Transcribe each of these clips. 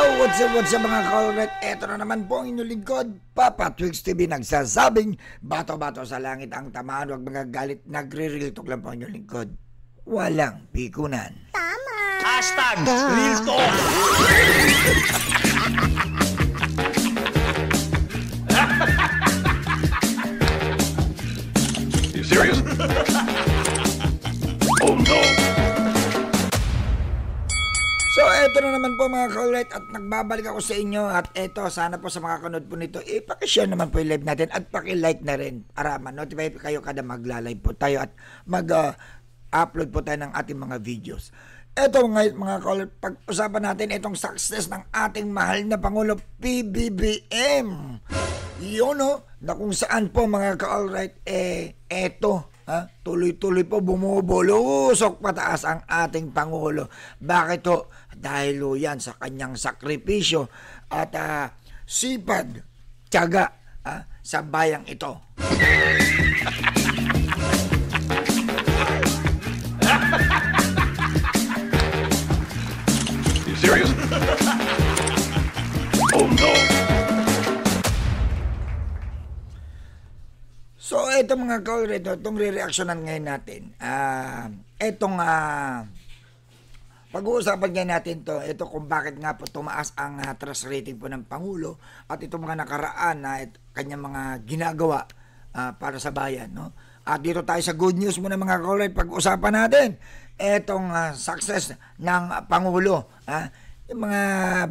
What's up mga kalret? Eto na naman po ang inyong lingkod, Papa Twix TV, nagsasabing bato-bato sa langit ang tamaan, huwag mga galit, nagre-real talk lang po ang inyong lingkod. Walang pikunan. Tama! Hashtag Real Talk! You serious? Oh no! So, eto na naman po mga kalret at nagbabalik ako sa inyo at eto, sana po sa mga kanood po nito, pakishare naman po yung live natin at pakilike na rin para ma-notify kayo kada magla-live po tayo at mag-upload po tayo ng ating mga videos. Eto mga kalret, pag-usapan natin itong success ng ating mahal na Pangulo PBBM. Yun na kung saan po mga kalret, eto, tuloy-tuloy po bumubulusok pataas ang ating Pangulo. Bakit to? Dahil yan sa kanyang sakripisyo at sipag, tiyaga sa bayang ito. You serious? Oh no! So, ito mga kalret, itong re-reactionan ngayon natin. Pag-uusapan ngayon natin ito kung bakit nga po tumaas ang trust rating po ng Pangulo at itong mga nakaraan na kanyang mga ginagawa para sa bayan. No? At dito tayo sa good news muna mga kalret, pag-usapan natin itong success ng Pangulo. Yung mga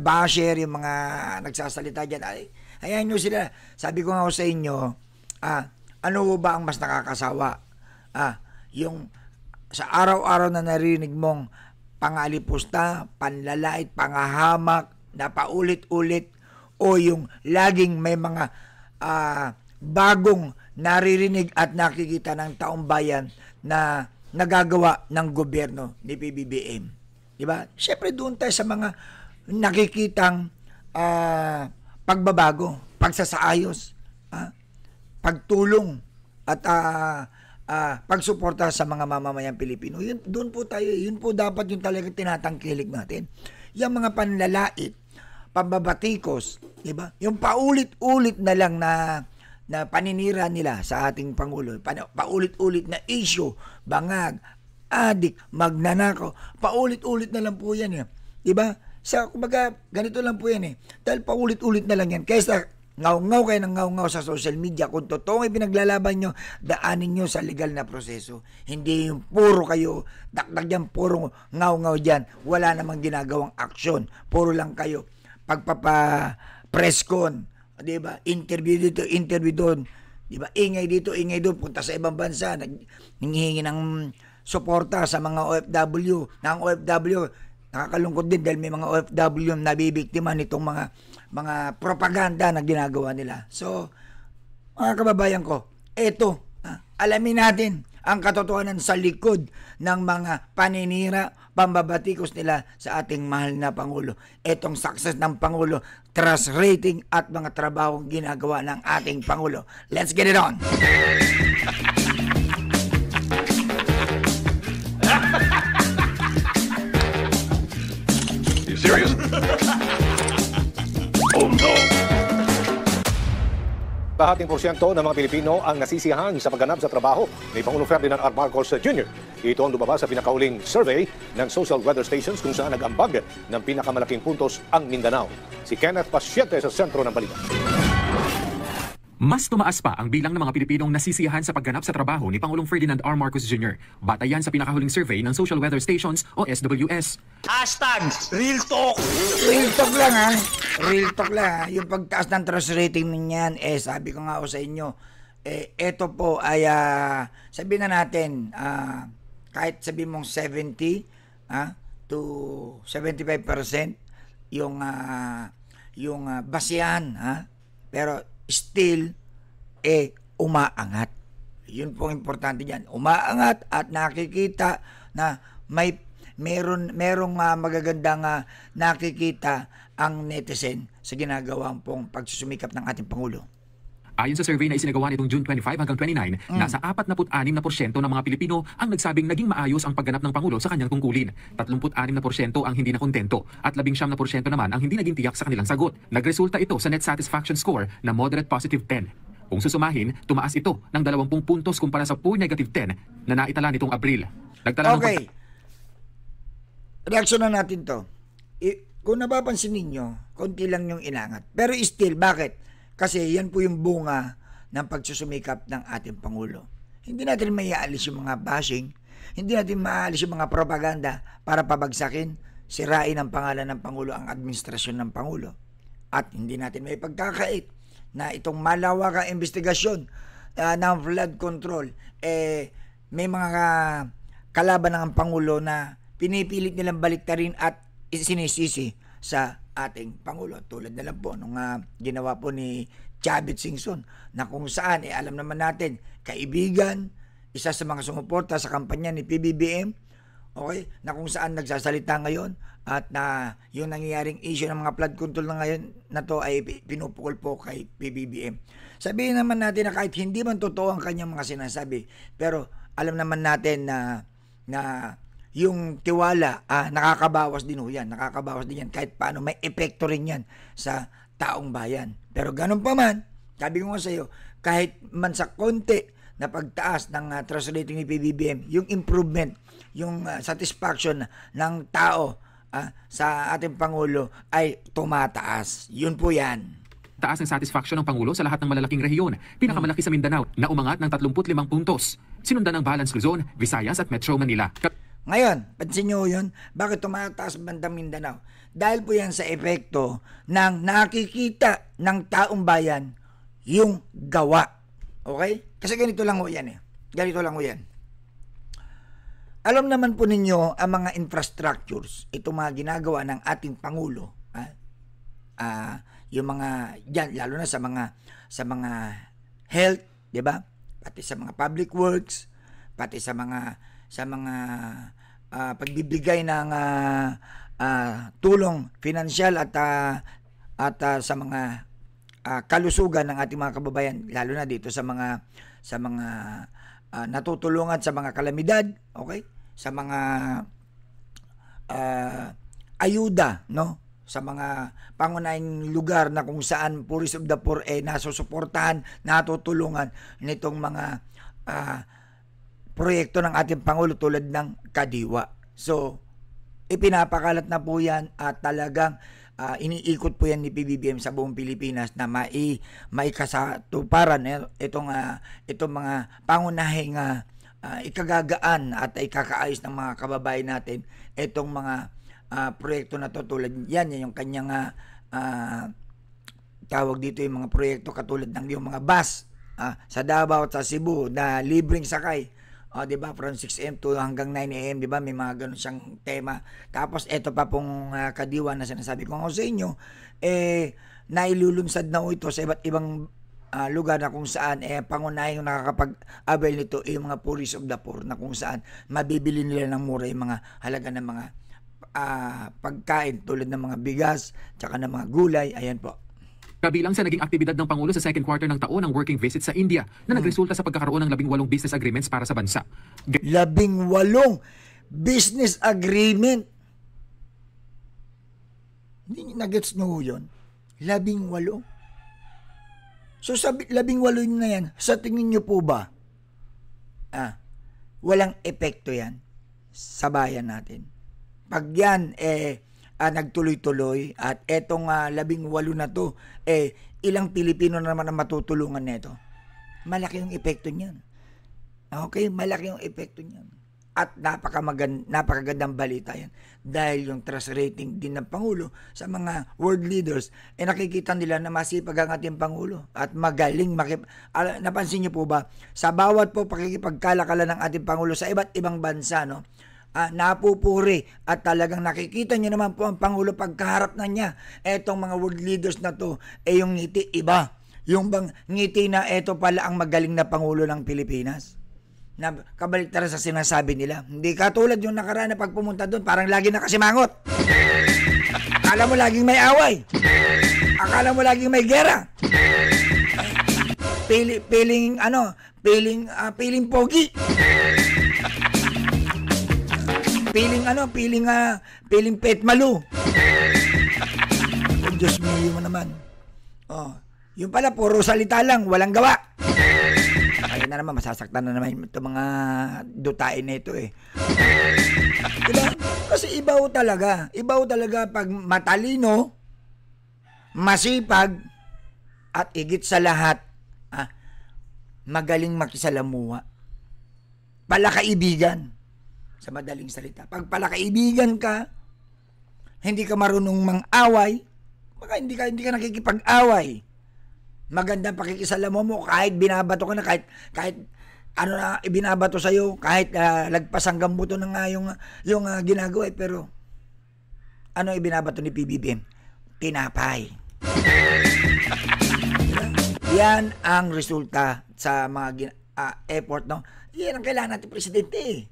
basher, yung mga nagsasalita dyan, ayan nyo sila. Sabi ko nga sa inyo, ano ba ang mas nakakasawa? Yung sa araw-araw na narinig mong pangalipusta, panlalait, pangahamak, na paulit-ulit, o yung laging may mga bagong naririnig at nakikita ng taong bayan na nagagawa ng gobyerno ni PBBM. Diba? Siyempre doon tayo sa mga nakikitang pagbabago, pagsasaayos, pagtulong at pagsuporta sa mga mamamayang Pilipino. Yun, doon po tayo, yun po dapat yung talagang tinatangkilik natin. Yung mga panlalait, pambabatikos, diba? Yung paulit-ulit na lang na paninira nila sa ating Pangulo, paulit-ulit na issue, bangag, adik, magnanakaw, paulit-ulit na lang po yan. Diba? Kumbaga, ganito lang po yan Dahil paulit-ulit na lang yan. Kaysa ngaw-ngaw kayo ng ngaw-ngaw sa social media. Kung totoong ipinaglalaban nyo, daanin nyo sa legal na proseso. Hindi yung puro kayo, dakdak dyan, puro ngaw-ngaw dyan. Wala namang ginagawang aksyon. Puro lang kayo. Pagpapa-press con, diba? Interview dito, interview doon. Diba? Ingay dito, ingay doon. Punta sa ibang bansa. Nanghihingi ng suporta sa mga OFW. Ng OFW, nakakalungkot din dahil may mga OFW na nabibiktima nitong mga propaganda na ginagawa nila. So, mga kababayan ko, eto, alamin natin ang katotohanan sa likod ng mga paninira, pambabatikos nila sa ating mahal na Pangulo. Etong success ng Pangulo, trust rating at mga trabahong ginagawa ng ating Pangulo. Let's get it on! You serious? Oh no! Kahating porsyento ng mga Pilipino ang nasisiyahan sa pagganap sa trabaho ni Pangulong Ferdinand R. Marcos Jr. Ito ang lumabas sa pinakauling survey ng social weather stations kung saan nag-ambag ng pinakamalaking puntos ang Mindanao. Si Kenneth Pasyente sa sentro ng balita. Mas tumaas pa ang bilang ng mga Pilipinong nasisiyahan sa pagganap sa trabaho ni Pangulong Ferdinand R. Marcos Jr. Batayan sa pinakahuling survey ng Social Weather Stations o SWS. Hashtag Real Talk! Real talk lang Real talk lang Yung pagtaas ng trust rating niyan, sabi ko nga ako sa inyo, eto po ay, sabihin na natin, kahit sabihin mong 70 to 75% yung basihan, pero still, umaangat. Yun po importante dyan. Umaangat at nakikita na merong magagandang nakikita ang netizen sa ginagawang pong pagsusumikap ng ating Pangulo. Ayon sa survey na isinagawa nitong June 25 hanggang 29, nasa 46% ng mga Pilipino ang nagsabing naging maayos ang pagganap ng Pangulo sa kanyang tungkulin. 36% ang hindi nakontento at 19% naman ang hindi naging tiyak sa kanilang sagot. Nagresulta ito sa net satisfaction score na moderate positive 10. Kung susumahin, tumaas ito ng 20 puntos kumpara sa poor negative 10 na naitala nitong Abril. Nagtala ng Okay. Reaksyonan natin to. Kung napapansin ninyo, konti lang yung inangat. Pero still, bakit? Kasi yan po yung bunga ng pagsusumikap ng ating Pangulo. Hindi natin maiaalis yung mga bashing, hindi natin maaalis yung mga propaganda para pabagsakin, sirain ang pangalan ng Pangulo, ang administrasyon ng Pangulo. At hindi natin may pagkakait na itong malawakang investigasyon ng flood control, may mga kalaban ng Pangulo na pinipilit nilang baliktarin at sinisisi sa ating Pangulo. Tulad na lang po nung ginawa po ni Chavit Singson na kung saan, alam naman natin, kaibigan, isa sa mga sumuporta sa kampanya ni PBBM, okay, na kung saan nagsasalita ngayon at na yung nangyayaring issue ng mga flood control na ngayon na to ay pinupukol po kay PBBM. Sabihin naman natin na kahit hindi man totoo ang kanyang mga sinasabi, pero alam naman natin na yung tiwala, nakakabawas din yan. Nakakabawas din yan. Kahit paano, may epekto rin yan sa taong bayan. Pero ganun pa man, sabi ko nga sa iyo, kahit man sa konti na pagtaas ng trust rating ni PBBM, yung improvement, yung satisfaction ng tao sa ating Pangulo ay tumataas. Yun po yan. taas ng satisfaction ng Pangulo sa lahat ng malalaking rehiyon. Pinakamalaki sa Mindanao na umangat ng 35 puntos. Sinundan ng Balance Luzon, Visayas at Metro Manila. Ngayon, pansin nyo yun, bakit tumataas bandang Mindanao? Dahil po yan sa epekto ng nakikita ng taong bayan yung gawa. Okay? Kasi ganito lang ho yan eh. Ganito lang ho yan. Alam naman po ninyo ang mga infrastructures, itong mga ginagawa ng ating Pangulo, yung mga yan, lalo na sa mga health, 'di ba? Pati sa mga public works, pati sa mga pagbibigay ng tulong pinansyal at sa mga kalusugan ng ating mga kababayan, lalo na dito sa mga natutulungan sa mga kalamidad, okay? Sa mga ayuda, no? Sa mga pangunahing lugar na kung saan Puris of the Poor nasusuportahan, natutulungan nitong mga proyekto ng ating Pangulo tulad ng Kadiwa. So, ipinapakalat na po yan at talagang iniikot po yan ni PBBM sa buong Pilipinas na maikasatuparan itong mga pangunahing ikagagaan at ikakaayos ng mga kababayan natin itong mga proyekto na to, tulad yan yung kanyang tawag dito yung mga proyekto katulad ng yung mga bus sa Davao at sa Cebu na libreng sakay, 'di ba, from 6 AM to hanggang 9 AM, 'di ba, may mga ganun siyang tema. Tapos eto pa pong Kadiwa na sinasabi ko nga sa inyo, nailulunsad na ito sa iba't ibang lugar na kung saan pangunahing nakakapag-avail nito yung mga Puris of the Poor, na kung saan mabibili nila ng mura yung mga halaga ng mga pagkain tulad ng mga bigas tsaka ng mga gulay. Ayan po. Kabilang sa naging aktibidad ng Pangulo sa second quarter ng taon ang working visit sa India na nagresulta sa pagkakaroon ng 18 business agreements para sa bansa. 18 business agreement. Hindi nagets nyo yun? 18. So sa 18 na yan, sa tingin nyo po ba walang epekto yan sa bayan natin? Pag yan nagtuloy-tuloy at etong 18 na to, ilang Pilipino na naman ang matutulungan nito? Malaki yung epekto niyan. Okay, malaki yung epekto niyan. At napakagandang balita yan. Dahil yung trust rating din ng Pangulo sa mga world leaders, nakikita nila na masipag ang ating Pangulo at magaling napansin niyo po ba, sa bawat po pakikipagkalakalan ng ating Pangulo sa iba't ibang bansa, no? Napupuri at talagang nakikita niyo naman po ang Pangulo pagkaharap na niya. Etong mga world leaders na to, yung ngiti iba. Yung bang ngiti na eto pala ang magaling na Pangulo ng Pilipinas. Na kabaliktaran sa sinasabi nila. Hindi katulad yung nakaraan na pag pumunta doon, parang lagi nakasimangot. Akala mo laging may away. Akala mo laging may gera. Piling pogi. Piling pet malu. Oh, Diyos mio mo naman. Oh, yung pala puro salita lang, walang gawa. Ayun na naman, masasaktan na naman itong mga dutain na ito eh. Diba? Kasi ibaw talaga pag matalino, masipag, at higit sa lahat, magaling makisalamuha. Palakaibigan. Sa madaling salita. Pag palakaibigan ka, hindi ka marunong mang-away, baka hindi ka nakikipag-away. Magandang pakikisalamuha mo kahit binabato ka na, kahit ano na ibinabato sa'yo, kahit lagpas hanggang buto na nga yung ginagawa, pero ano ibinabato ni PBBM? Tinapay. Yan ang resulta sa mga effort, no? Yan ang kailangan natin, Presidente, eh.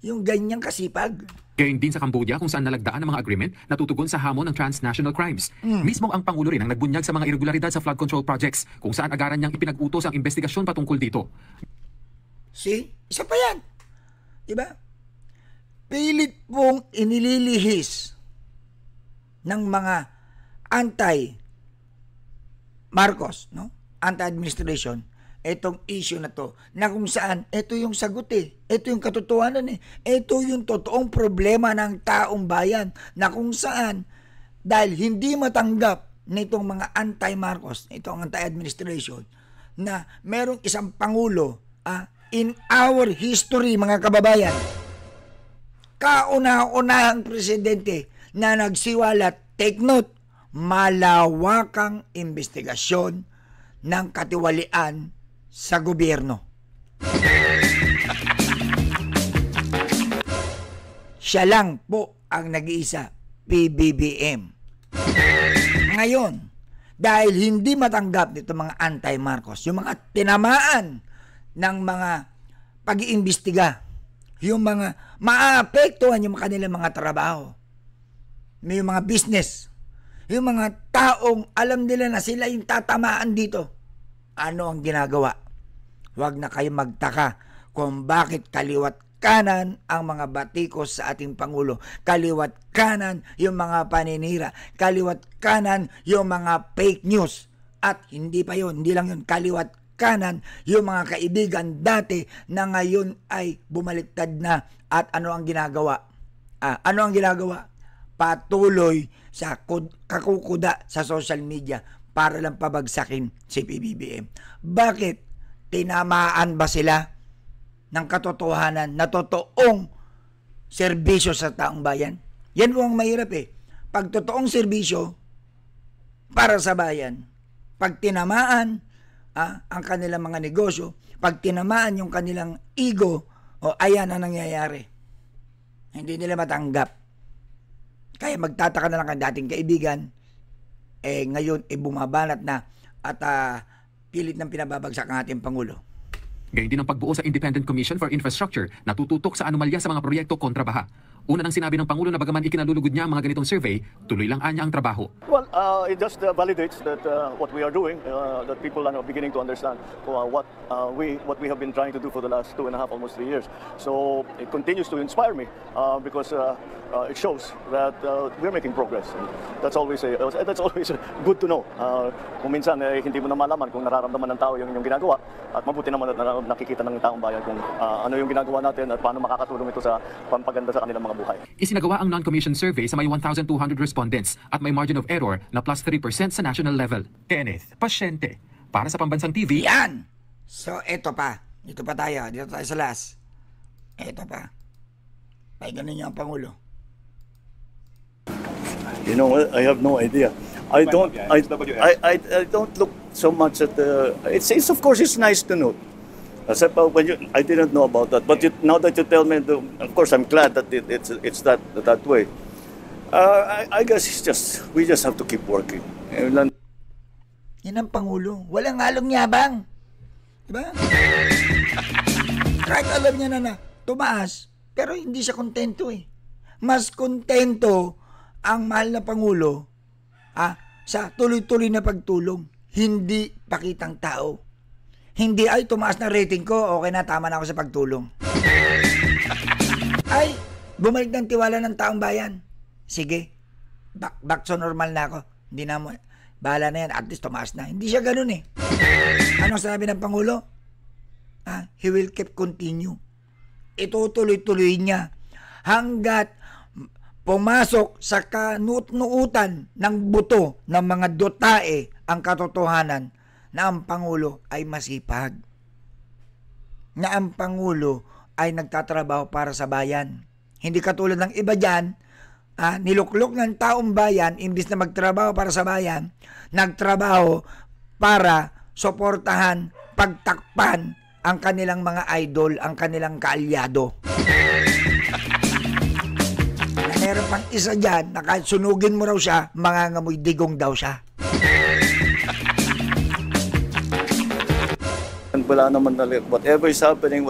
Yung ganyang kasipag. Gayon din sa Cambodia kung saan nalagdaan ang mga agreement na tutugon sa hamon ng transnational crimes. Mismo ang Pangulo rin ang nagbunyag sa mga irregularidad sa flood control projects kung saan agaran niyang ipinag-utos ang investigasyon patungkol dito. See? Isa pa yan. Diba? Pilit pong inililihis ng mga anti-Marcos, no? Anti-administration, etong issue na to, na kung saan, ito yung sagot eh. Ito yung katotohanan eh. Ito yung totoong problema ng taong bayan, na kung saan, dahil hindi matanggap nitong mga anti-Marcos, itong anti-administration, na merong isang Pangulo, in our history, mga kababayan, kauna-unahang presidente na nagsiwalat, take note, malawakang investigasyon ng katiwalian sa gobyerno. Siya lang po ang nag-iisa, PBBM. Ngayon, dahil hindi matanggap nito mga anti-Marcos, yung mga tinamaan ng mga pag-iimbestiga, yung mga maapektuhan yung kanilang mga trabaho, may mga business, yung mga taong alam nila na sila yung tatamaan dito, ano ang ginagawa? Huwag na kayo magtaka kung bakit kaliwat kanan ang mga batikos sa ating Pangulo. Kaliwat kanan yung mga paninira. Kaliwat kanan yung mga fake news. At hindi pa yun, hindi lang yun, kaliwat kanan yung mga kaibigan dati na ngayon ay bumaliktad na. At ano ang ginagawa? Ano ang ginagawa? Patuloy sa kakukuda sa social media para lang pabagsakin si PBBM. Bakit? Tinamaan ba sila ng katotohanan na totoong serbisyo sa taong bayan? Yan po ang mahirap eh. Pag totoong serbisyo para sa bayan, pag tinamaan ang kanilang mga negosyo, pag tinamaan yung kanilang ego, ayan ang nangyayari. Hindi nila matanggap. Kaya magtataka na lang ang dating kaibigan, ngayon bumabanat na at pilit ng pinababagsak ang ating Pangulo. Gayon din ang pagbuo sa Independent Commission for Infrastructure na tututok sa anomalya sa mga proyekto kontra baha. Una nang sinabi ng Pangulo na bagaman ikinalulugod niya ang mga ganitong survey, tuloy lang anya ang trabaho. Well, it just validates that what we are doing, that people are now beginning to understand what we have been trying to do for the last 2.5, almost 3 years. So it continues to inspire me because it shows that we're making progress. And that's always good to know. Kung minsan hindi mo na malaman kung nararamdaman ng tao yung inyong ginagawa, at mabuti naman na nakikita ng taong bayan kung ano yung ginagawa natin at paano makakatulong ito sa pampaganda sa kanilang mga buhay. Isinagawa ang non-commission survey sa may 1,200 respondents at may margin of error na plus 3% sa national level. Kenneth, pasyente. Para sa Pambansang TV. Yan! So, ito pa. Dito tayo sa last. Ito pa. Pakinggan niyo ang Pangulo. You know, I have no idea. I don't look so much at the. It's of course it's nice to know. Except I didn't know about that. But now that you tell me, of course I'm glad that it's that way. I guess we just have to keep working. Yan ang Pangulo. Walang halong yabang. Diba? Kahit alam niya na tumaas, pero hindi siya kontento eh. Mas kontento ang mahal na Pangulo sa tuloy-tuloy na pagtulong. Hindi pakitang tao. Hindi, ay, tumaas na rating ko. Okay na, tama na ako sa pagtulong. Ay, bumalik ng tiwala ng taong bayan. Sige, back to normal na ako. Hindi na mo, bahala na yan, at least tumaas na. Hindi siya ganun eh. Anong sabi ng Pangulo? He will keep continue. Itutuloy-tuloy niya hanggat pumasok sa kanut-nuutan ng buto ng mga dotae ang katotohanan na ang Pangulo ay masipag. Na ang Pangulo ay nagtatrabaho para sa bayan. Hindi katulad ng iba dyan, niluklok ng taong bayan, imbis na magtrabaho para sa bayan, nagtrabaho para suportahan, pagtakpan ang kanilang mga idol, ang kanilang kaalyado. Meron pang isa dyan, na kahit sunugin mo raw siya, mangangamoy digong daw siya. Wala naman na whatever is happening,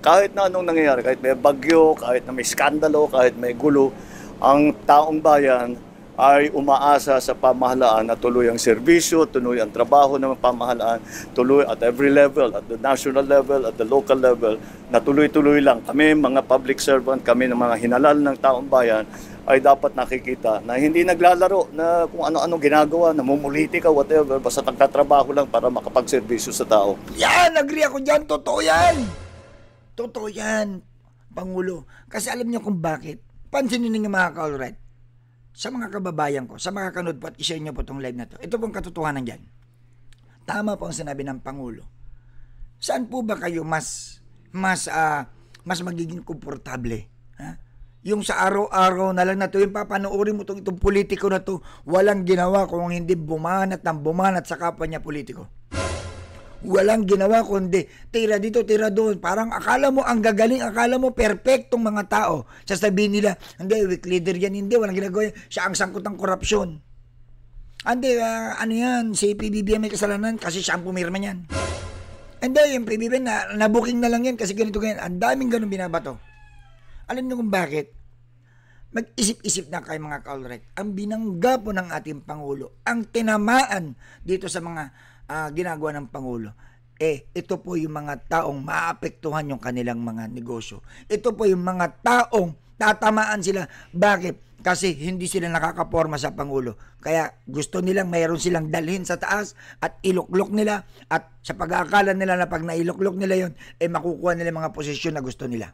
kahit na anong nangyayari, kahit may bagyo, kahit na may skandalo, kahit may gulo, ang taong bayan ay umaasa sa pamahalaan na tuloy ang serbisyo, tuloy ang trabaho ng pamahalaan, tuloy at every level, at the national level, at the local level, na tuloy-tuloy lang. Kami, mga public servant, kami ng mga hinalal ng taong bayan, ay dapat nakikita na hindi naglalaro na kung ano-ano ginagawa, namumulitika, whatever, basta nagtatrabaho lang para makapagserbisyo sa tao. Yan, agree ako dyan, totoo yan. Totoo yan, Pangulo. Kasi alam niyo kung bakit. Pansinin ninyo mga ka-alright. Sa mga kababayan ko, sa mga kanood po at i-share nyo po itong live na to. Ito pong katotohanan dyan. Tama po ang sinabi ng Pangulo. Saan po ba kayo mas magiging komportable? Yung sa araw-araw na lang na to, yung papanoorin mo itong politiko na to, walang ginawa kung hindi bumanat sa kapwa niya politiko. Walang ginawa kundi tira dito, tira doon. Parang akala mo ang gagaling, akala mo perfectong mga tao. Sasabihin nila, hindi, weak leader yan, hindi, walang ginagawa yan. Siya ang sangkot ng korupsyon. Hindi, ano yan, si PBBM may kasalanan kasi siya ang pumirma niyan. Hindi, yung PBBM na-booking na lang yan kasi ganito ganyan. Ang daming ganun binabato. Alam niyo kung bakit? Mag-isip-isip na kayo mga ka-alright. Ang binangga po ng ating Pangulo, ang tinamaan dito sa mga ginagawa ng Pangulo, ito po yung mga taong maapektuhan yung kanilang mga negosyo. Ito po yung mga taong tatamaan sila. Bakit? Kasi hindi sila nakakaporma sa Pangulo. Kaya gusto nilang mayroon silang dalhin sa taas at iluklok nila, at sa pag-aakala nila na pag nailuklok nila yon, makukuha nila mga posisyon na gusto nila.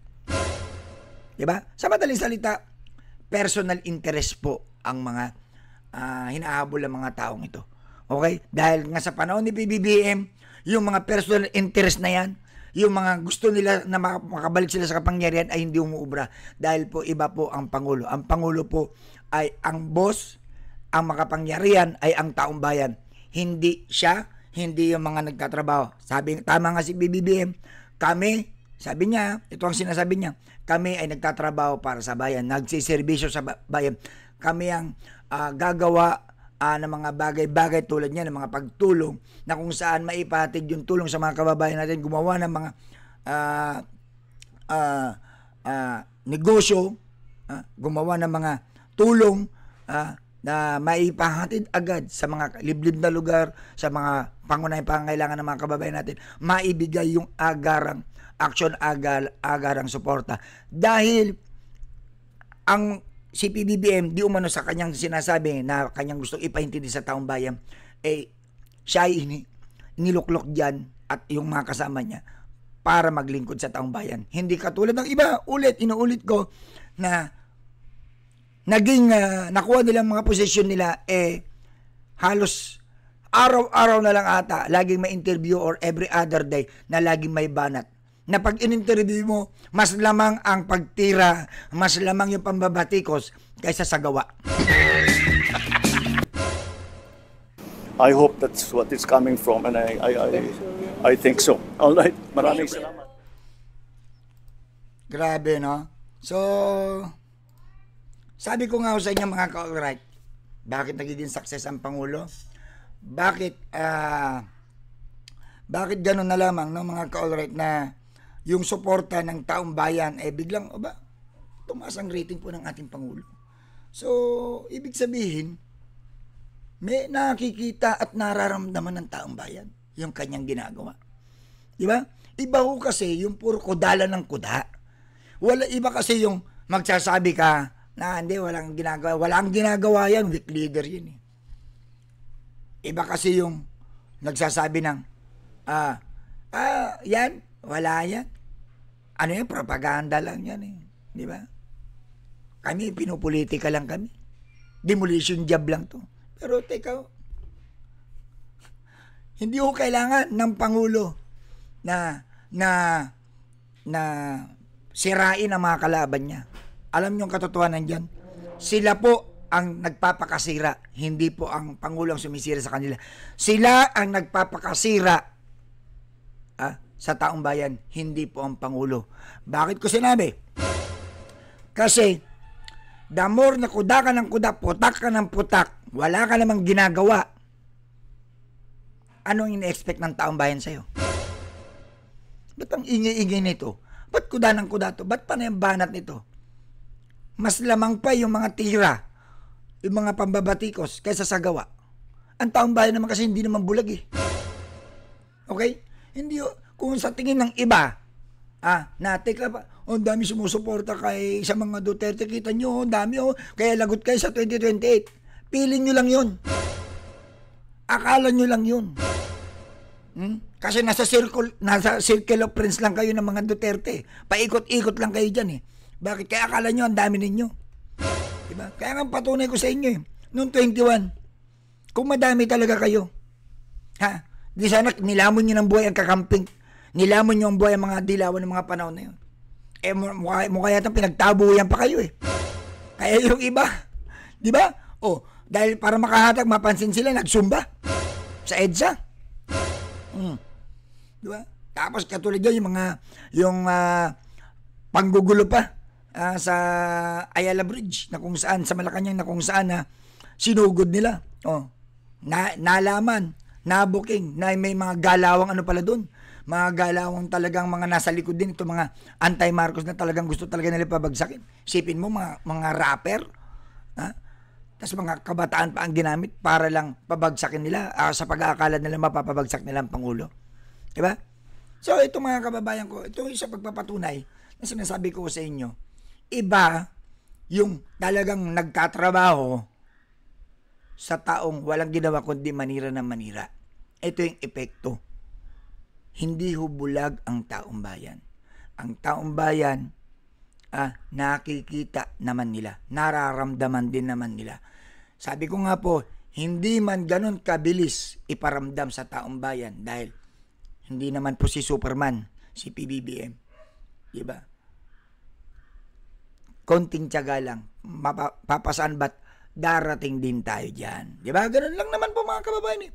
Diba? Sa madaling salita, personal interest po ang mga hinahabol ng mga taong ito. Okay? Dahil nga sa panahon ni PBBM, yung mga personal interest na yan, yung mga gusto nila na makabalik sila sa kapangyarihan ay hindi umuubra. Dahil po iba po ang Pangulo. Ang Pangulo po ay ang boss, ang makapangyarihan ay ang taong bayan. Hindi siya, hindi yung mga nagtatrabaho. Tama nga si PBBM, kami, sabi niya, ito ang sinasabi niya, kami ay nagtatrabaho para sa bayan, nagsiservisyo sa bayan. Kami ang gagawa ng mga bagay-bagay tulad niya, ng mga pagtulong na kung saan maipahatid yung tulong sa mga kababayan natin, gumawa ng mga negosyo, gumawa ng mga tulong na maipahatid agad sa mga liblib na lugar, sa mga pangunahing pangangailangan ng mga kababayan natin, maibigay yung agarang action, agarang suporta. Dahil ang si PBBM, di umano sa kanyang sinasabi na kanyang gustong ipaintindi sa taong bayan, siya ay niluklok dyan at yung mga kasama niya para maglingkod sa taong bayan. Hindi katulad ng iba, inuulit ko, na naging nakuha nilang mga posisyon nila, halos araw-araw na lang ata, laging may interview, or every other day na laging may banat. Na pag in-interview mo, mas lamang ang pagtira, mas lamang yung pambabatikos kaysa sa gawa. I hope that's what it's coming from, and I think so. All right, maraming salamat. Grabe, no? So, sabi ko nga sa inyo mga ka-alright, bakit nagiging success ang Pangulo? Bakit ganun na lamang, no, mga ka-alright, na yung suporta ng taong bayan biglang tumaas ang rating po ng ating Pangulo. So, ibig sabihin, may nakikita at nararamdaman ng taong bayan yung kanyang ginagawa. Di ba? Iba ho kasi yung puro kudala ng kuda. Iba kasi yung magsasabi ka na hindi, walang ginagawa. Walang ginagawa yan, weak leader yun eh. Iba kasi yung nagsasabi ng, yan, wala yan. Ano yan, propaganda lang yan eh. Di ba? Kami, pinupolitika lang kami. Demolition job lang to. Pero teka, hindi ko kailangan ng Pangulo na sirain ang mga kalaban niya. Alam niyo ang katotohanan dyan? Sila po ang nagpapakasira, hindi po ang Pangulo ang sumisira sa kanila. Sila ang nagpapakasira sa taong bayan, hindi po ang Pangulo. Bakit ko sinabi? Kasi, the more na kuda ka ng kuda, putak ka ng putak, wala ka namang ginagawa, anong ina-expect ng taong bayan sa'yo? Ba't ang ingay-ingay nito? Ba't kuda ng kuda to? Ba't pa na yung banat nito? Mas lamang pa yung mga tira, yung mga pambabatikos, kaysa sa gawa. Ang taong bayan naman kasi hindi naman bulag eh. Okay? Hindi, kung sa tingin ng iba, teka pa, ang dami sumusuporta kay sa mga Duterte, kita nyo, dami kaya lagot kayo sa 2028. Piling nyo lang yun. Akala nyo lang yun. Kasi nasa circle of friends lang kayo ng mga Duterte. Paikot-ikot lang kayo dyan eh. Bakit? Kaya akala nyo ang dami ninyo. Diba? Kaya nga patunay ko sa inyo eh. Noong 21, kung madami talaga kayo, di sana nilamon nyo ng buhay ang kakamping. Nilamon nyo ang buhay ang mga dilawan ng mga panahon na yun. Mukha yata pinagtabuyan pa kayo eh. Kaya yung iba, di ba? Dahil para makahatag, mapansin sila, nagsumba sa EDSA. Di ba? Tapos katulad yan, yung panggugulo pa sa Ayala Bridge, na kung saan, sa Malacanang, na kung saan sinugod nila. Nalaman, nabuking, na may mga galawang ano pala doon. Mga galawang talagang mga nasa likod din, ito mga anti-Marcos na talagang gusto talaga nila pabagsakin. Sipin mo, mga rapper, tapos mga kabataan pa ang ginamit para lang pabagsakin nila sa pag-aakala nila mapapabagsak nila ang Pangulo. Diba? So, ito mga kababayan ko, ito yung sa pagpapatunay na sinasabi ko sa inyo, iba yung talagang nagtatrabaho sa taong walang ginawa kundi manira ng manira. Ito yung epekto. Hindi hubulag ang taong bayan. Ang taong bayan, nakikita naman nila, nararamdaman din naman nila. Sabi ko nga po, hindi man ganun kabilis iparamdam sa taong bayan dahil hindi naman po si Superman, si PBBM. Diba? Konting tiyaga lang, papasaan ba't darating din tayo dyan. Diba? Ganun lang naman po mga kababayan eh.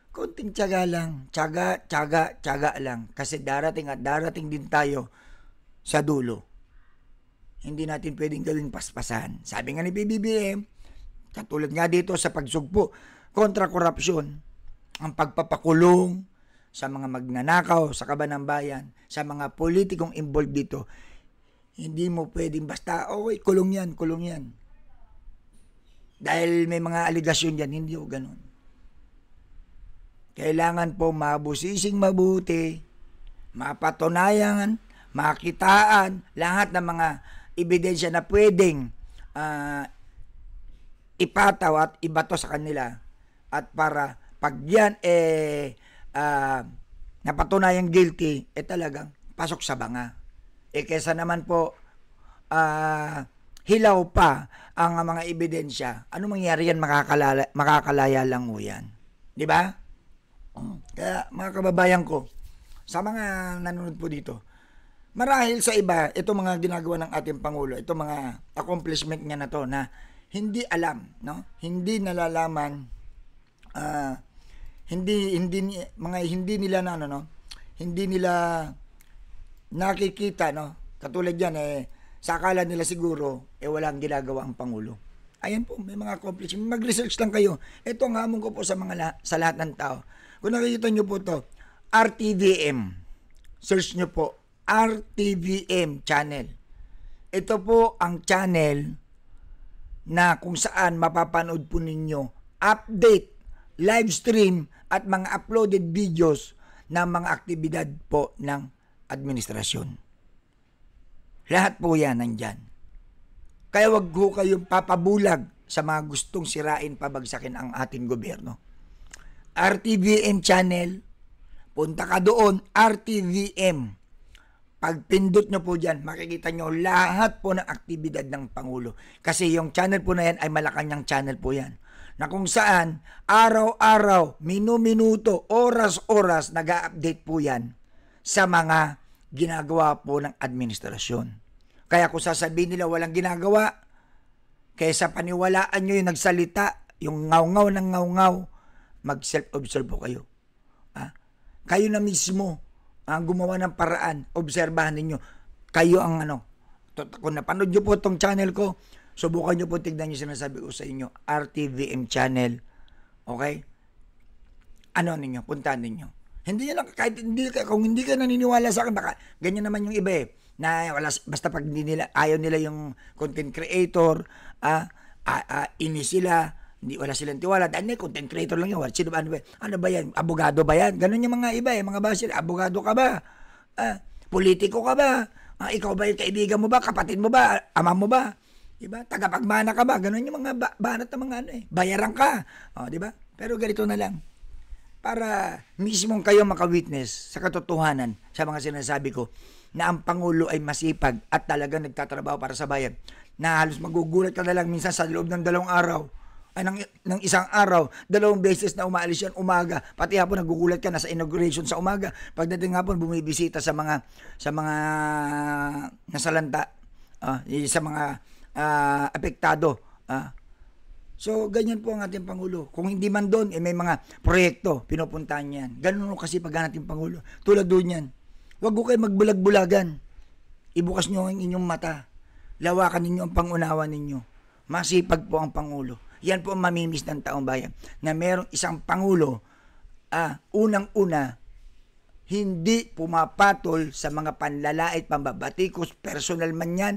Konting tiyaga lang, tiyaga lang. Kasi darating at darating din tayo sa dulo. Hindi natin pwedeng gawing paspasan. Sabi nga ni PBBM, katulad nga dito sa pagsugpo kontra korupsyon, ang pagpapakulong sa mga magnanakaw sa kaban ng bayan, sa mga politikong involved dito, hindi mo pwedeng basta, okay, kulong yan. Dahil may mga aligasyon yan, hindi o ganun. Kailangan po mabusising mabuti, mapatunayan, makitaan, lahat ng mga ebidensya na pwedeng ipataw at ibato sa kanila. At para pag yan napatunayang guilty, talagang pasok sa banga. Kesa naman po hilaw pa ang mga ebidensya, ano mangyari yan? Makakalaya lang mo yan. Di ba? Kaya mga kababayan ko, sa mga nanonood po dito, marahil sa iba, ito mga ginagawa ng ating Pangulo, ito mga accomplishment niya na to na hindi alam, no? Hindi nalalaman, hindi nila hindi nila nakikita, no? Katulad yan sa akala nila siguro walang ginagawa ang Pangulo. Ayan po, may mga accomplishment. Mag-research lang kayo. Ito ang hamon ko po sa lahat ng tao. Kung nakikita nyo po to, RTVM. Search nyo po, RTVM channel. Ito po ang channel na kung saan mapapanood po ninyo update, live stream at mga uploaded videos ng mga aktibidad po ng administrasyon. Lahat po yan nandyan. Kaya wag ho kayong papabulag sa mga gustong sirain, pabagsakin ang ating gobyerno. RTVM channel, punta ka doon, RTVM. Pag pindot nyo po dyan, makikita nyo lahat po ng aktibidad ng Pangulo. Kasi yung channel po na yan ay Malacanang channel po yan. Na kung saan, araw-araw, minu-minuto, oras-oras, nag-update po yan sa mga ginagawa po ng administrasyon. Kaya kung sasabihin nila walang ginagawa, kaysa paniwalaan nyo yung nagsalita, yung ngaw-ngaw ng ngaw-ngaw, mag-self-observe po kayo. Kayo na mismo ang gumawa ng paraan, obserbahan ninyo. Kayo ang kung napanood nyo po itong channel ko, subukan nyo po tignan yung sinasabi ko sa inyo, RTVM channel. Okay? Ninyo, puntahan ninyo. Hindi nyo lang, kung hindi ka naniniwala sa akin, baka ganyan naman yung iba na basta pag ayaw nila yung content creator, ini sila, wala silang tiwala, dahil content creator lang yun. Sino ba, ano ba yan? Abogado ba yan? Ganun yung mga iba mga basir. Abogado ka ba? Politiko ka ba? Ikaw ba yung kaibigan mo ba? Kapatid mo ba? Ama mo ba? Diba? Tagapagmana ka ba? Ganun yung mga banat na mga bayaran ka. Diba? Pero ganito na lang. Para mismong kayo makawitness sa katotohanan sa mga sinasabi ko na ang Pangulo ay masipag at talagang nagtatrabaho para sa bayan. Na halos magugulat ka na lang minsan sa loob ng 2 araw. Ng isang araw, 2 beses na umaalis yan umaga. Pati hapon nagugulat ka na sa inauguration sa umaga. Pagdating hapon bumibisita sa mga nasalanta, sa mga apektado. So ganyan po ang ating Pangulo. Kung hindi man doon, may mga proyekto pinupuntahan niyan. Ganun kasi pag ang ating Pangulo. Tulad doon yan. Huwag ko kayo magbulag-bulagan. Ibukas nyo ang inyong mata. Lawakan ninyo ang pangunawa ninyo. Masipag po ang Pangulo. Yan po ang mamimiss ng taong bayan. Na merong isang Pangulo, unang-una, hindi pumapatol sa mga panlalait, pambabatikos, personal man yan,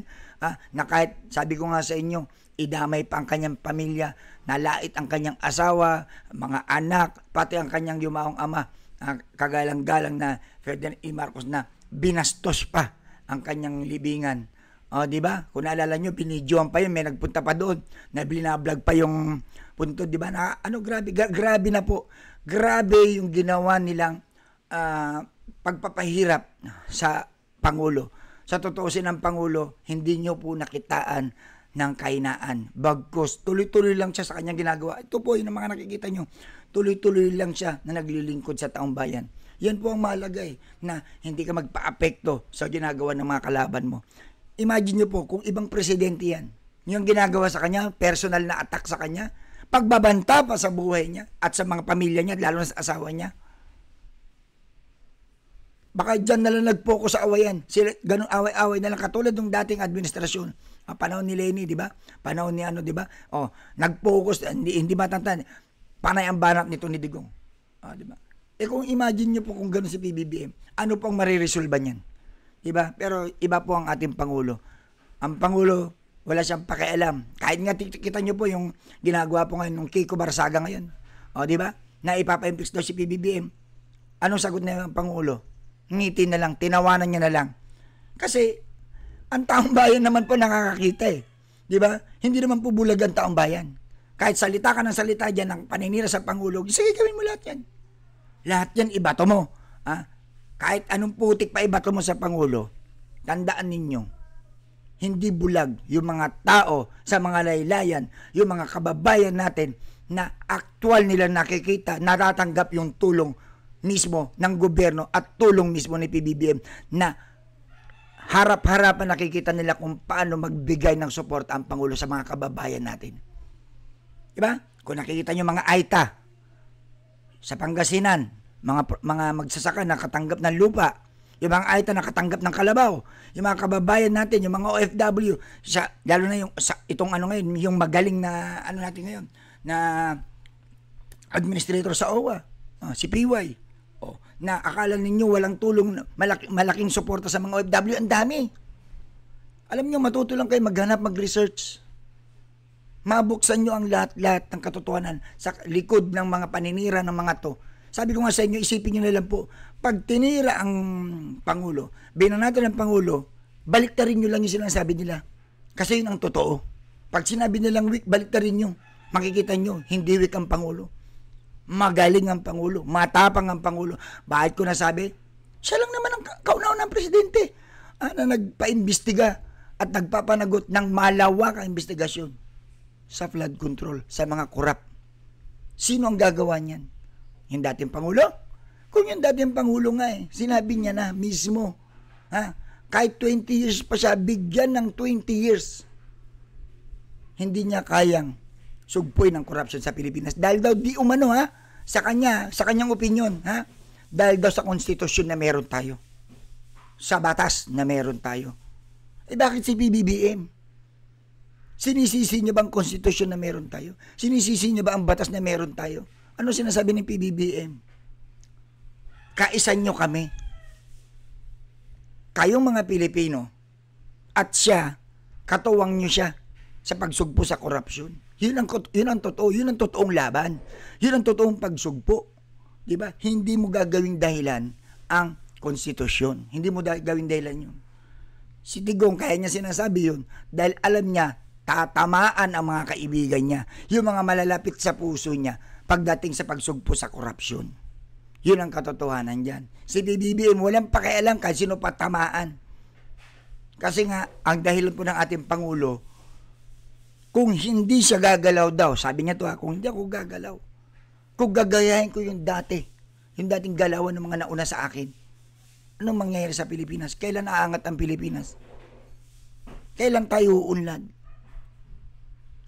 na kahit, sabi ko nga sa inyo, idamay pa ang kanyang pamilya, nalait ang kanyang asawa, mga anak, pati ang kanyang yumaong ama, kagalang-galang na Ferdinand E. Marcos na binastos pa ang kanyang libingan. Di ba? Kung naalala nyo, binidyoan pa yun, may nagpunta pa doon, na binablog pa yung punto, di ba? Grabe na po. Grabe yung ginawa nilang pagpapahirap sa Pangulo. Sa totoosin ng Pangulo, hindi nyo po nakitaan ng kainaan. Bagkus, tuloy-tuloy lang siya sa kanyang ginagawa. Ito po yung mga nakikita nyo. Tuloy-tuloy lang siya na naglilingkod sa taong bayan. Yan po ang mahalaga na hindi ka magpa-apekto sa ginagawa ng mga kalaban mo. Imagine nyo po, kung ibang presidente yan, yung ginagawa sa kanya, personal na attack sa kanya, pagbabanta pa sa buhay niya at sa mga pamilya niya, lalo na sa asawa niya. Baka dyan na lang nag-focus sa awayan. Sila, ganun away-away na lang, katulad ng dating administrasyon. Panahon ni Leni, di ba? Panahon ni di ba? Nag-focus, hindi matantан. Panay ang banat nito ni Digong. Di ba? Kung imagine nyo po kung ganun si PBBM, ano pang mariresolba niyan? Diba? Pero iba po ang ating Pangulo. Ang Pangulo, wala siyang pakialam. Kahit nga kita nyo po yung ginagawa po ngayon ng Kiko Barsaga ngayon. Diba? Na ipapa-impeach daw si PBBM. Anong sagot na yung Pangulo? Ngiti na lang, tinawanan niya na lang. Kasi, ang taong bayan naman po nakakakita Diba? Hindi naman po bulag ang taong bayan. Kahit salita ka ng salita dyan ng paninira sa Pangulo, sige, gawin mo lahat yan. Lahat yan, ibato mo. Kahit anong putik pa ibato mo sa Pangulo, tandaan ninyo, hindi bulag yung mga tao sa mga laylayan, yung mga kababayan natin na aktual nila nakikita, natatanggap yung tulong mismo ng gobyerno at tulong mismo ni PBBM na harap-harapan nakikita nila kung paano magbigay ng suporta ang Pangulo sa mga kababayan natin. Diba? Kung nakikita nyo mga AITA sa Pangasinan, mga magsasaka nakatanggap ng lupa, yung mga AITA nakatanggap ng kalabaw, yung mga kababayan natin, yung mga OFW, lalo na itong ngayon, yung magaling na natin ngayon, na administrator sa OWA, si PY, na akala ninyo walang tulong, malaking suporta sa mga OFW, ang dami. Alam nyo, matuto lang kayo maghanap, mag-research. Mabuksan nyo ang lahat-lahat ng katotohanan sa likod ng mga paninira ng mga to. Sabi ko nga sa inyo, isipin nyo na lang po, pag tinira ang Pangulo, binanato ng Pangulo, balik na rin nyo lang yung sinasabi nila. Kasi yun ang totoo. Pag sinabi nilang weak, balik na rin nyo. Makikita nyo, hindi weak ang Pangulo. Magaling ang Pangulo, matapang ang Pangulo. Bakit ko nasabi? Siya lang naman ang kauna-unang presidente na nagpa-imbestiga at nagpapanagot ng malawakang investigasyon sa flood control, sa mga korap. Sino ang gagawa niyan? Yung dating Pangulo? Kung yung dating Pangulo nga sinabi niya na mismo, kahit 20 years pa siya, bigyan ng 20 years. Hindi niya kayang sugpoy ng corruption sa Pilipinas. Dahil daw di umano sa kanyang opinion, dahil daw sa konstitusyon na meron tayo. Sa batas na meron tayo. Bakit si PBBM? Sinisisi niya ba ang konstitusyon na meron tayo? Sinisisi niya ba ang batas na meron tayo? Ano sinasabi ng PBBM? Kaisan nyo kami. Kayong mga Pilipino at siya, katuwang nyo siya sa pagsugpo sa korupsyon. Yun ang totoo, yun ang totoong laban. Yun ang totoong pagsugpo. Diba? Hindi mo gagawing dahilan ang konstitusyon. Hindi mo gagawing dahilan yun. Si Digong, kaya niya sinasabi yun dahil alam niya tatamaan ang mga kaibigan niya, yung mga malalapit sa puso niya pagdating sa pagsugpo sa korupsyon. Yun ang katotohanan dyan. Si BBM walang pakialam kahit sino patamaan. Kasi nga, ang dahilan po ng ating Pangulo, kung hindi siya gagalaw daw, sabi niya to kung hindi ako gagalaw, kung gagayahin ko yung dating galawan ng mga nauna sa akin, anong mangyayari sa Pilipinas? Kailan aangat ang Pilipinas? Kailan tayo uunlad?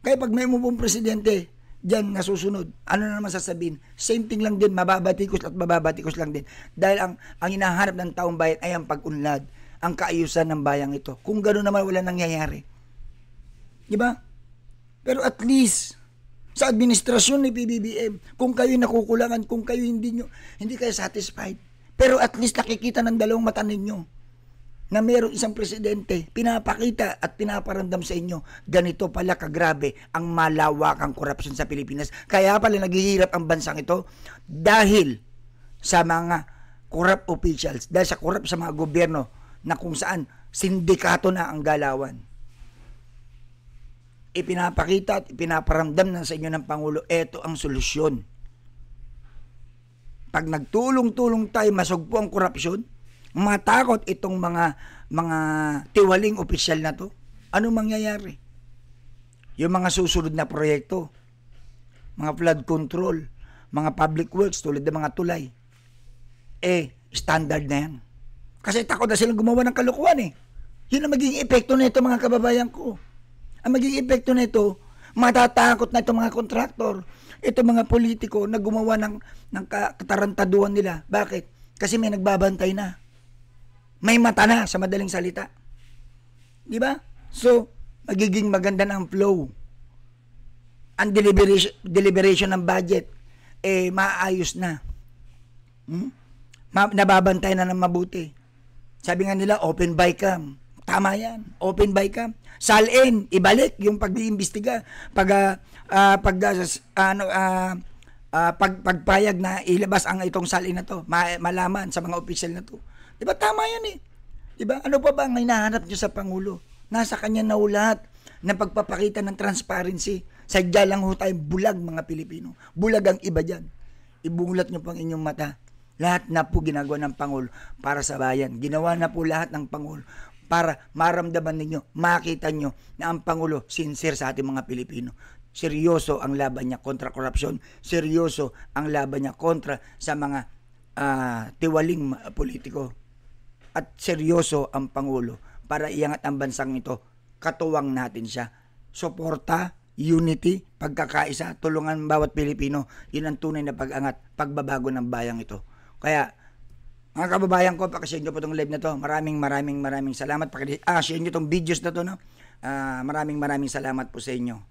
Kaya pag may umupong presidente, diyan nasusunod, ano na naman sasabihin? Same thing lang din, mababatikos lang din. Dahil ang hinahanap ng taong bayan ay ang pag-unlad, ang kaayusan ng bayang ito. Kung gano'n naman wala nangyayari. Diba? Pero at least, sa administrasyon ni PBBM, kung kayo nakukulangan, kung kayo hindi kayo satisfied, pero at least nakikita ng dalawang mata ninyo na mayroong isang presidente, pinapakita at pinaparamdam sa inyo, ganito pala kagrabe ang malawakang korupsyon sa Pilipinas. Kaya pala naghihirap ang bansang ito dahil sa mga corrupt officials, dahil sa corrupt sa mga gobyerno na kung saan sindikato na ang galawan. Ipinapakita at ipinaparamdam na sa inyo ng Pangulo, eto ang solusyon. Pag nagtulong-tulong tayo masugpo ang korupsyon, matakot itong mga tiwaling opisyal na to, ano mangyayari? Yung mga susunod na proyekto, mga flood control, mga public works tulad ng mga tulay, standard na yan. Kasi takot na silang gumawa ng kalokohan Yun ang magiging epekto na ito, mga kababayan ko. Ang magiging epekto na ito, matatakot na itong mga kontraktor, itong mga politiko na gumawa ng katarantaduhan nila. Bakit? Kasi may nagbabantay na. May mata na, sa madaling salita. Di ba? So, magiging maganda na ang flow. Ang deliberation ng budget, maayos na. Nababantay na ng mabuti. Sabi nga nila, open by cam. Tama yan, open by cam. Salin, ibalik yung pag-iimbestiga. Pagpayag na ilabas ang itong salin na to, malaman sa mga opisyal na to. Diba tama yan Diba? Ano pa ba ang hinahanap nyo sa Pangulo? Nasa kanya na lahat ng pagpapakita ng transparency. Sadya lang tayo bulag, mga Pilipino. Bulag ang iba dyan. Ibulat nyo pang inyong mata. Lahat na po ginagawa ng Pangulo para sa bayan. Ginawa na po lahat ng Pangulo para maramdaman ninyo, makita nyo na ang Pangulo sincere sa ating mga Pilipino. Seryoso ang laban niya kontra korupsyon. Seryoso ang laban niya kontra sa mga tiwaling politiko. At seryoso ang Pangulo para iangat ang bansang ito. Katuwang natin siya. Suporta, unity, pagkakaisa, tulungan bawat Pilipino. Yun ang tunay na pag-angat, pagbabago ng bayang ito. Kaya, mga kababayan ko, pakishare nyo po itong live na to. Maraming salamat. Share nyo itong videos na to. Maraming salamat po sa inyo.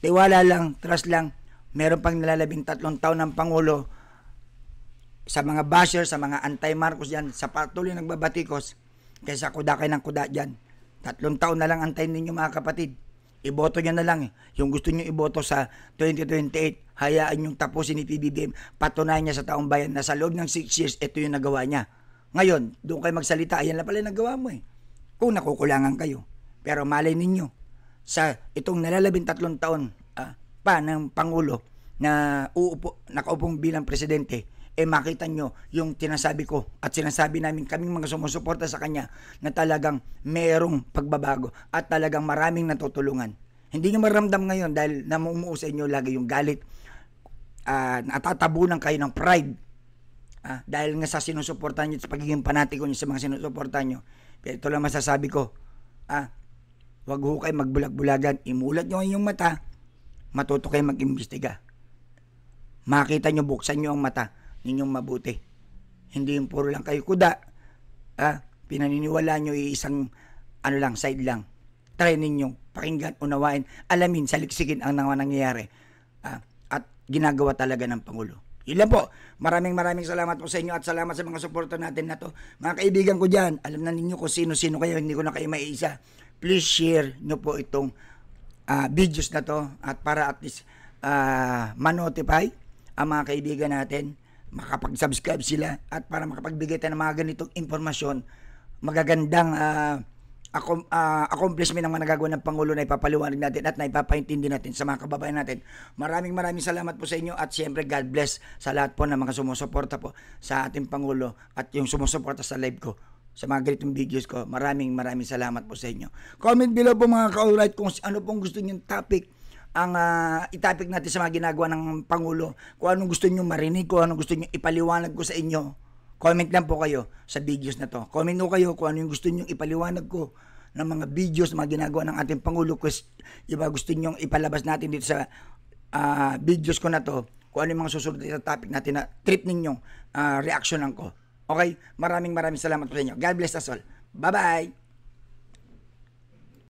Tiwala lang, trust lang. Meron pang nalalabing 3 taon ng Pangulo sa mga basher, sa mga anti-Marcos dyan, sa patuloy nagbabatikos, kaysa kuda kayo ng kuda dyan. 3 taon na lang antayin ninyo, mga kapatid. Iboto nyo na lang. Yung gusto nyo iboto sa 2028, hayaan yung tapusin ni PBBM. Patunayan niya sa taong bayan na sa loob ng 6 years, ito yung nagawa niya. Ngayon, doon kayo magsalita, ayan na pala yung nagawa mo eh. Kung nakukulangan kayo. Pero malay ninyo, sa itong nalalabing-3 taon pa ng Pangulo na nakaupong bilang presidente, makita nyo yung tinasabi ko at sinasabi namin kaming mga sumusuporta sa kanya na talagang merong pagbabago at talagang maraming natutulungan. Hindi nyo maramdam ngayon dahil namumuo sa inyo lagi yung galit, natatabunan kayo ng pride dahil nga sa sinusuportahan nyo, sa pagiging panatiko nyo sa mga sinusuportahan nyo. Pero ito lang masasabi ko, wag ho kayo magbulag-bulagan, imulat nyo yung mata, matuto kayo mag-imbestiga. Makita nyo, buksan nyo ang mata ninyong mabuti. Hindi yung puro lang kayo kuda. Pinaniniwala nyo isang side lang. Try ninyong pakinggan, unawain, alamin, saliksikin ang nangyayari. At ginagawa talaga ng Pangulo. Yun lang po. Maraming salamat po sa inyo at salamat sa mga suporta natin na to. Mga kaibigan ko dyan, alam na ninyo kung sino-sino kayo, hindi ko na kayo maiisa. Please share nyo po itong videos na to at para at least ma-notify ang mga kaibigan natin, makapag-subscribe sila at para makapagbigay tayo ng mga ganitong impormasyon, magagandang accomplishment ng mga nagagawa ng Pangulo na ipapaliwanag natin at na ipapaintindi natin sa mga kababayan natin. Maraming salamat po sa inyo at siyempre God bless sa lahat po ng mga sumusuporta po sa ating Pangulo at yung sumusuporta sa live ko, sa mga ganitong videos ko. Maraming salamat po sa inyo. Comment below po mga ka-alright kung ano pong gusto nyo topic ang itopic natin sa mga ginagawa ng Pangulo. Kung anong gusto nyo marinig, kung anong gusto nyo ipaliwanag ko sa inyo, comment lang po kayo sa videos na to. Comment po kayo kung ano yung gusto nyo ipaliwanag ko ng mga videos, mga ginagawa ng ating Pangulo. Kung iba gusto nyo ipalabas natin dito sa videos ko na to, kung ano yung mga susunod na topic natin na trip ninyong reactionan ko. Okay? Maraming salamat po sa inyo. God bless us all. Bye-bye!